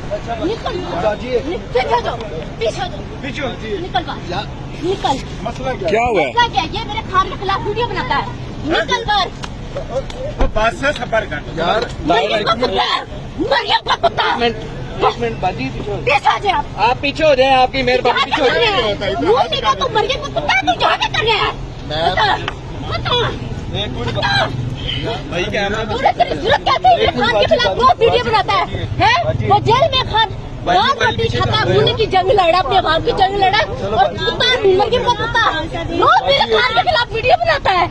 निकल पीछे निकल बाहर निकल। मसला क्या हुआ है? मसला क्या है? ये मेरे खान के खिलाफ वीडियो बनाता है। निकल बाहर। बात से खबर कर यार। मरियम का कुत्ता। एक मिनट बाजी पीछे आ जाए आप पीछे हो जाए, आपकी मेहरबानी पीछे हो जाए। तू मरियम का कुत्ता तू जहाँ कर रहा है भाई क्या जरूरत कहते हैं खान के खिलाफ रोज वीडियो बनाता है? वो जेल में खान रात रोटी खाता, खून की जंग लड़ा, अपने बाप की जंग लड़ा, और कुत्ता मरियम का कुत्ता रोज मेरे खान के खिलाफ वीडियो बनाता है।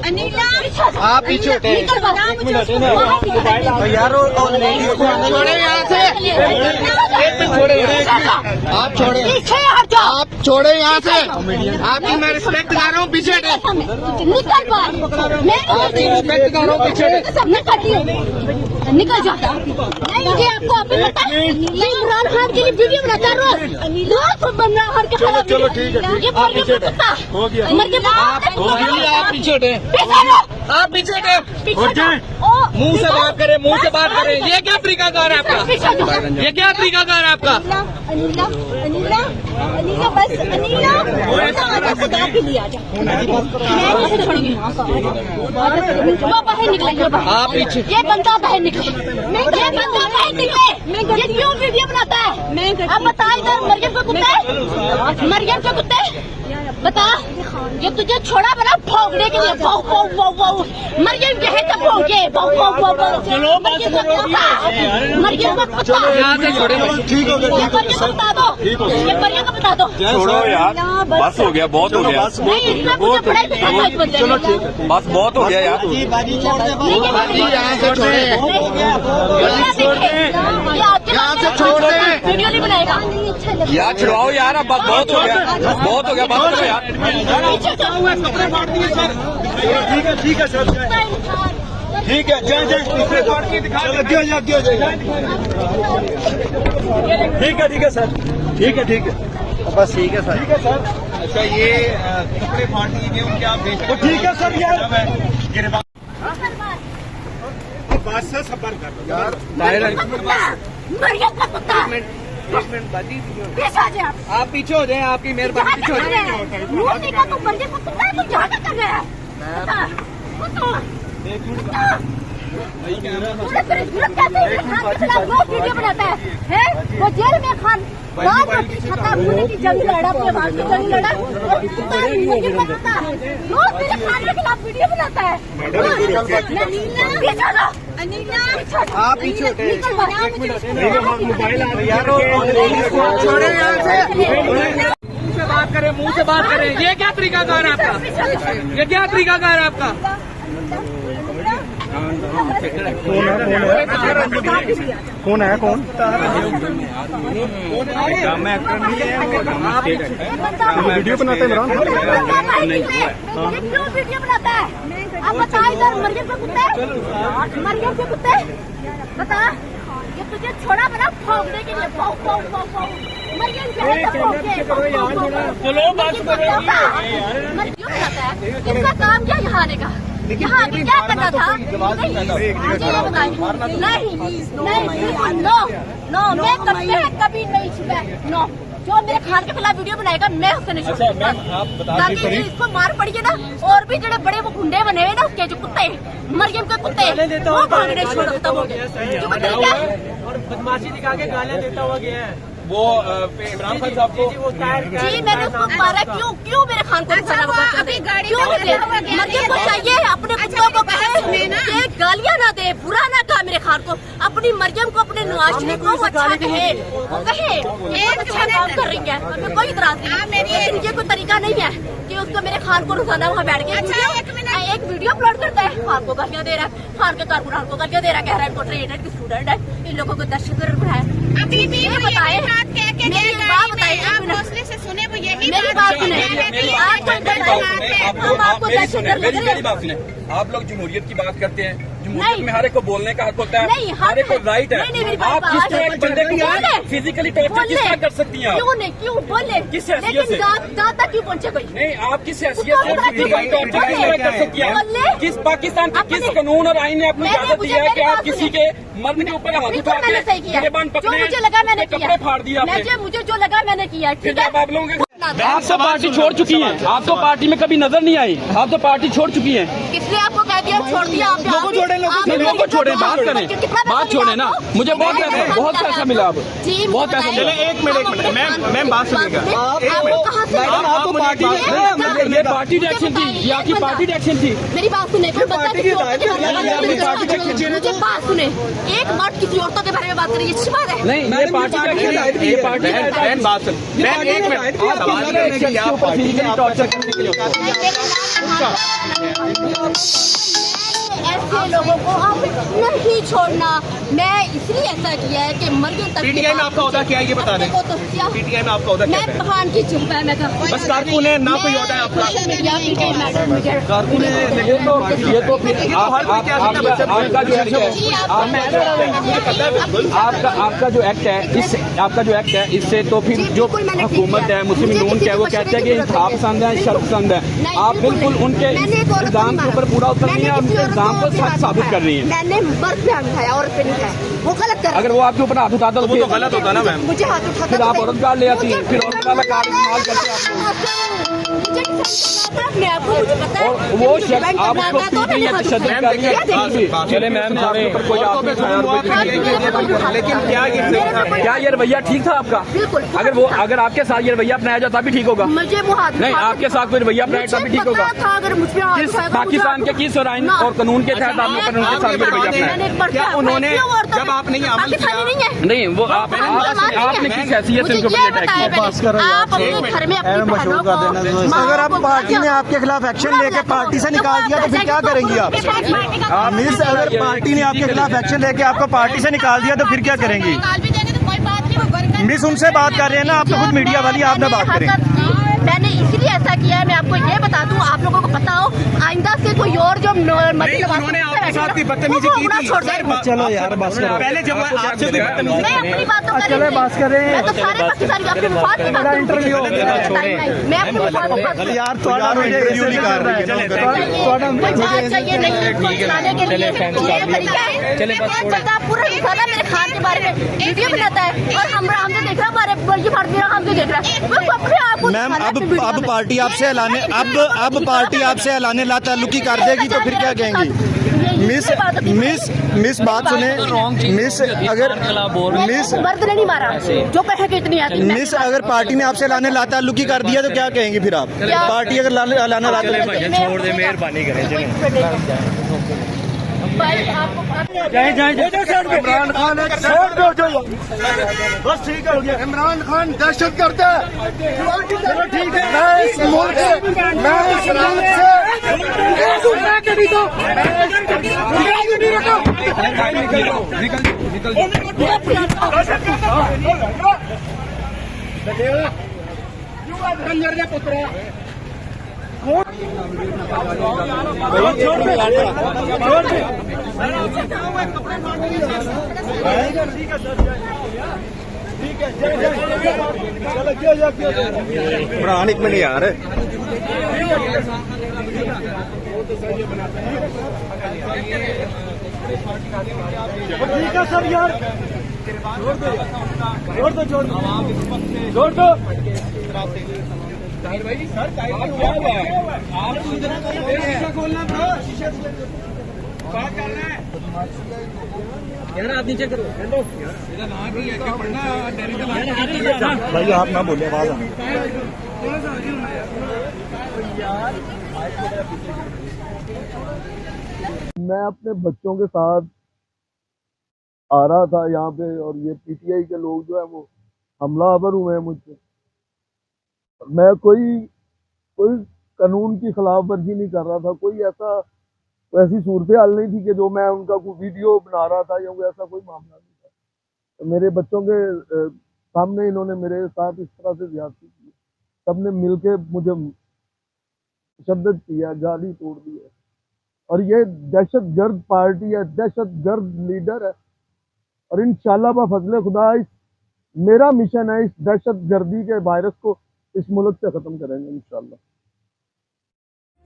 अनीला आप पीछे हटे यार। छोड़े यहाँ से, आप छोड़े, आप छोड़े यहाँ से। आपकी मैं रिस्पेक्ट कर रहा हूँ, पीछे हटे। निकल बाहर। मैं रिस्पेक्ट कर रहा हूँ, पीछे हटे। निकल जाता मुझे आपको अभी पता है ये इमरान खान के लिए वीडियो बनाता है रोज इमरान खान के खिलाफ। चलो ठीक है, ये आप पीछे हटे। हो गया आप पीछे हटे, आप पीछे हटे। मुंह से बात करें, मुंह से बात करें। ये क्या तरीकाकार है आपका? ये क्या तरीकाकार है आपका? अनीला अनीला अनीला बस अनीला खुदा के लिए आ जा। बाहर निकले, आप पीछे। ये बंदा बाहर निकले, ये बंदा बाहर निकले। ये क्यों वीडियो बनाता है? अब बता इधर मरियम के कुत्ते, मरियम के कुत्ते बता। ये तुझे छोड़ा बना भौंकने के लिए। भौंक भौंक भौंक भौंक मरियम के है तो भौंके भौंक भौंक भौंक भौंक। मरियम का कुत्ता, मरियम का कुत्ता। यहाँ से छोड़े, ठीक हो गया, मरियम को बता दो, ये मरियम को बता दो। छोड़ो यार, बस हो गया, बहुत हो गया। नहीं इसका मुझे पढ़ाई पे करना इस बंदे चलो ने। ठीक है, बस बहुत हो गया यार। बाजी छोड़ दे, यहाँ से छोड़े, यहाँ से छोड़ दे। वीडियो नहीं बनाएगा यार छुड़वाओ यार, अब बस बहुत हो गया, बहुत हो गया, बस करो यार। ठीक है सर, ठीक है जय जय। ठीक है सर, ठीक है बस ठीक है सर। ठीक है सर। अच्छा ये कपड़े फाड़ दिए उनके आप देख, ठीक है सर यार। बात से सबर कर यार। मरियम का कुत्ता। एक मिनट बाजी पीछे आ जाए आप पीछे हो जाए, आपकी मेहरबानी पीछे हो जाए। रोटी का तो मरियम का कुत्ता है, तू जहाँ कर रहा है? वीडियो बनाता है? वो जेल में खान रात रोटी खाता, खून की जंग लड़ा, अपने बाप की जंग लड़ा, और कुत्ता मरियम का कुत्ता रोज मेरे खान के खिलाफ वीडियो बनाता है। आप पीछे हटे। छोड़े यहाँ से। मुंह से बात करें, मुंह से बात करें। ये क्या तरीकाकार है आपका? ये क्या तरीकाकार है आपका? कौन है कौन? वीडियो बनाते हैं क्यों वीडियो बनाता है? अब बता इधर मरियम के कुत्ते, मरियम के कुत्ते बता। ये तुझे छोड़ा बना भौंकने के लिए। भौंक भौंक भौंक भौंक मरियम के है तो भौंके। चलो बस करो। क्यों बनाता है? इसका काम क्या यहाँ आने का? यहाँ आके क्या करना था? नहीं नो नो, मैं कभी नहीं छुपा। नो, जो मेरे खान के खिलाफ वीडियो बनाएगा मैं उससे नहीं छुपा। ताकि इसको मार पड़ी है ना, और भी जो बड़े वो गुंडे बने हुए ना उसके जो कुत्ते मरियम के कुत्ते वो भागने छोड़ खत्म हो गए। और बदमाशी दिखा के गालियाँ देता हुआ गया है वो इमरान खान साहब को। जी मैंने उसको मारा। क्यों मेरे खान को अभी गाड़ी मरियम को चाहिए अपने कुत्तों को कहे गालियाँ ना दे, बुरा ना कहा मेरे खान को। अपनी मरियम को, अपने नवाज शरीफ को वो अच्छा कहे, वो कहे एक अच्छा काम कर रही है, हमें कोई इतराज नहीं। लेकिन ये कोई तरीका नहीं है कि उसको मेरे खान को रोजाना वहाँ बैठ के एक वीडियो अपलोड करता है, खान को गालियाँ दे रहा है, खान के कारकुनान को गालियाँ दे रहा है, कह रहा है इनको ट्रेनर की स्टूडेंट है, इन लोगों को दहशतगर्द बनाया। अभी भी बताए, मेरी बात बताइए, आप हौसले से सुने, वो यही मेरी बात सुने। आप लोग जमहूरियत की बात करते हैं, नहीं। में हर एक को बोलने का हक होता है, नहीं, हर एक को राइट नहीं, नहीं, है। मेरी आप बात किस तरह के बंदे को बोले। फिजिकली टॉर्चर किस तरह कर सकती हैं? क्यों नहीं, क्यों बोले? किस हैसियत से? लेकिन दादा क्यों पहुंचे कोई? नहीं, आप किस हैसियत से फिजिकली टॉर्चर किस तरह कर सकती बोले। हैं? किस पाकिस्तान के किस कानून और आईन ने आपको मैंने इजाजत दी मुझे है कि मेरी आप बात किसी सुने। के मर्द के ऊपर हाथ बिल्कुल उठा मैंने सही के किया। गिरबान जो पकड़े, मुझे लगा मैंने किया। कपड़े फाड़ दिए आपने। मुझे जो लगा मैंने किया, ठीक है? आप लोगों के आप तो पार्टी छोड़ चुकी हैं, आप तो पार्टी में कभी नजर नहीं आई, आप तो पार्टी छोड़ चुकी हैं। किसने आपको कह दिया छोड़ दिया? आप लोगों को छोड़े, बात करें, बात छोड़े ना। मुझे बहुत पैसा मिला अब, बहुत पैसा मिला। एक मिनट मैम बात सुनिएगा। आपको पार्टी ये पार्टी डायरेक्शन थी, ये आपकी पार्टी डायरेक्शन थी। मेरी बात सुने, कोई बंदा किसी औरत के बारे में मुझे बात सुने, एक बात किसी औरतों के बारे में बात करिए, अच्छी बात है? नहीं, ये पार्टी डायरेक्शन, ये पार्टी बात सुन, एक मिनट फिजिकली टॉर्चर करने के लिए ऐसे लोगों को आप नहीं छोड़ना। मैं इसलिए ऐसा किया है कि मर्गियों तक पीटीआई में आपका होता क्या है ये बता दें। पीटीआई में आपका होता क्या मैं है? बहान की चुप है, मैं बस कारकुन है ना, कोई होता है आपका सोशल मीडिया पीटीआई मैडम मुझे कारकुन है। ये तो फिर आपका जो एक्ट है, आपका जो एक्ट है, इस आपका जो एक्ट है, इससे तो फिर जो हुकूमत है, मुस्लिम नून क्या वो कहते हैं कि इंसाफ पसंद है, शर्फ पसंद है। आप बिल्कुल उनके इल्जाम के ऊपर पूरा उतर रही है, उनके इल्जाम को सच साबित कर रही है। मैंने मर्द पे हाथ उठाया, औरत पे नहीं उठाया, वो गलत कर। अगर वो आपके ऊपर हाथ उठाता तो वो तो गलत होता ना मैम। मुझे हाथ उठाता फिर आप औरत गाड़ ले आती है, फिर औरत वाला कार्ड इस्तेमाल करते हैं मैं आपको मुझे पता है। और वो शख्स आप उसको पीट रही है, तशद्दुद कर रही है। चले मैम, लेकिन क्या ये रवैया ठीक था आपका? बिल्कुल। अगर आपके साथ ये रवैया अपनाया जाता भी ठीक होगा? मुझे वो हाथ नहीं, आपके साथ कोई रवैया अपनाया जाता भी ठीक होगा? अगर मुझ पे हाथ किस उठाएगा, पाकिस्तान के किस आईन और कानून के तहत आपने पर उनके साथ ये रवैया अपनाया? क्या उन्होंने जब आपने ये अमल किया नहीं है? नहीं, वो आपने किस हैसियत से उनके ऊपर अटैक किया? आप अपने घर में अपनी बहनों को, अगर आप पार्टी ने आपके खिलाफ एक्शन लेके पार्टी से निकाल दिया तो फिर क्या करेंगी आप? मिस, अगर पार्टी ने आपके खिलाफ एक्शन लेके आपको पार्टी से निकाल दिया तो फिर क्या करेंगी? मिस, उनसे बात कर रहे हैं ना, आप तो खुद मीडिया वाली, आप ना बात करें। मैंने इसलिए ऐसा किया है, मैं आपको ये बता दूं, आप लोगों को पता हो, आइंदा से कोई और जो उन्होंने आपके साथ की बदतमीजी की थी। चलो यार बस करो। पहले जब आपसे कोई बदतमीजी मैं अपनी बातों कर चलो बात कर रहे हैं। मैं तो सारे पाकिस्तानी अपने मुफाद की बात इंटरव्यू हो गया, मैं अपने मुफाद की बात कर यार थोड़ा मुझे इंटरव्यू नहीं कर रही है। चाहिए नहीं चलाने के लिए ये तरीका है। चले पूरा इंसान मेरे खान के बारे में वीडियो बनाता है और हमने देख रहा हमारे बल्कि भारतीय हमसे देख रहा है। मैम, अब पार्टी आपसे ऐलाने अब पार्टी आपसे ऐलाने ला ताल्लुकी कर देगी तो फिर क्या कहेंगी? मिस बात सुने, मिस अगर मिस मर्द ने नहीं मारा जो कहे कि इतनी आती है। मिस, अगर पार्टी ने आपसे लाने ला ताल्लुकी कर दिया तो क्या कहेंगे फिर आप? पार्टी अगर लाना ला छोड़ दे, मेहरबानी करें। इमरान खान छोड़ दो जो बस ठीक है, हो गया। इमरान खान दहशत करता है, चलो ठीक है। मैं इस मुल्क इमरान एक मिनट यार। ठीक है सर यार, छोड़ दो। आप नीचे करो भाई आप ना बोले, आवाज आ मैं अपने बच्चों के साथ आ रहा था यहाँ पे और ये पीटीआई के लोग जो है वो हमलावर हुए हैं मुझ पे। मैं कोई कानून की खिलाफ वर्जी नहीं कर रहा था, ऐसी सूरत हाल नहीं थी कि जो मैं उनका कोई वीडियो बना रहा था या ऐसा कोई मामला नहीं था। तो मेरे बच्चों के सामने इन्होंने मेरे साथ इस तरह से ज्यादती की, सबने मिलके मुझे तशद्दुद किया, गाली तोड़ दी है। और ये दहशतगर्द पार्टी है, दहशतगर्द लीडर है। और इंशाल्लाह बफजले खुदा मेरा मिशन है, इस दहशतगर्दी के वायरस को इस मुल्क से खत्म करेंगे इंशाल्लाह।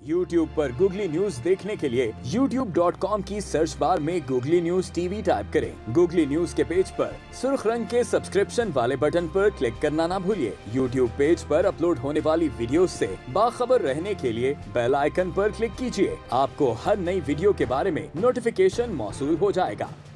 YouTube पर गूगली न्यूज देखने के लिए youtube.com की सर्च बार में गूगली न्यूज टीवी टाइप करें। गूगली न्यूज के पेज पर सुर्ख रंग के सब्सक्रिप्शन वाले बटन पर क्लिक करना ना भूलिए। YouTube पेज पर अपलोड होने वाली वीडियोस से बाखबर रहने के लिए बेल आइकन पर क्लिक कीजिए। आपको हर नई वीडियो के बारे में नोटिफिकेशन मौसूल हो जाएगा।